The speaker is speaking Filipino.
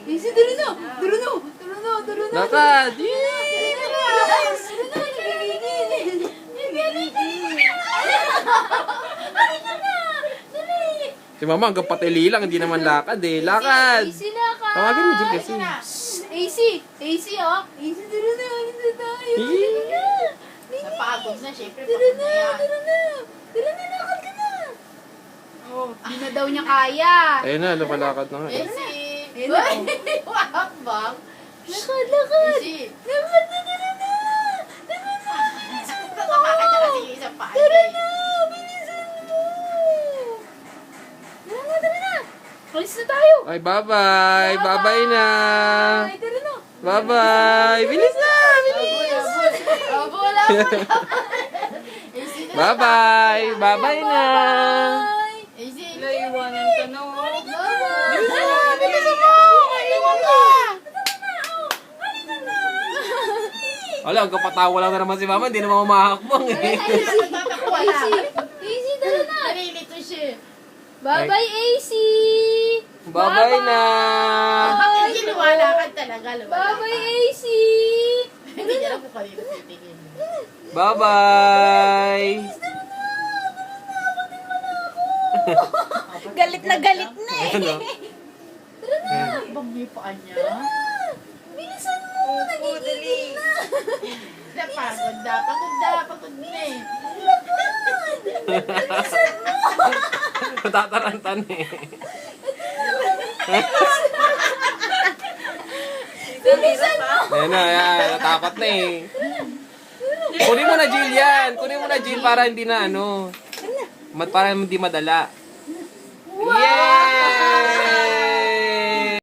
Easy, tara na. Tara na. Tara na. Tara na. Lakad! Si Mama hanggang patili lang, hindi naman lakad eh. Lakad! AC lakad. Tawagin mo dyan kasi. AC. AC, oh. AC, tara na. Alis na tayo. Tara na. Napagod na, syempre. Tara na. Tara na. Tara na, lakad ka na. Oh, di na daw niya kaya. Ayun na, lumalakad na nga eh. Easy. Ayun na, oh. Wakbang. Lakad, lakad. Easy. Lakad na, tara na. Tara na, bilisan mo. Tatapakan niya kasi yung isang paa. Tara na, bilisan mo. Tara na, tara na. Alis na tayo. Ay, bye-bye! Bye-bye na! Ay, tara na. Bye-bye! Bilis na! Bilis! Abol. Easy na. Bye-bye! Bye-bye na! Bye. Easy. Iwanan ka na. Bilisan mo. Bilisan mo. Iwan ka. Wala, hanggang patawa lang na naman si Mama, hindi naman mamahakbang eh. Natatakwa na. AC, tara na. Nalilito siya. Bye-bye, AC. Bye-bye na! Hindi lumalakad talaga. Bye-bye, AC. Hindi niya lang kung kanino titingin. Bye-bye! Galit na eh. Ano? Bang yung paa niya. Bilisan mo, nagigigil na. Napagod na. Pagod na eh. Tatarantan eh. Bilisan mo. Ayan na, ayan. Natakot na eh. Kunin mo na, Jill, yan. Kunin mo na, Jill, para hindi na ano. Para hindi madala. Yay!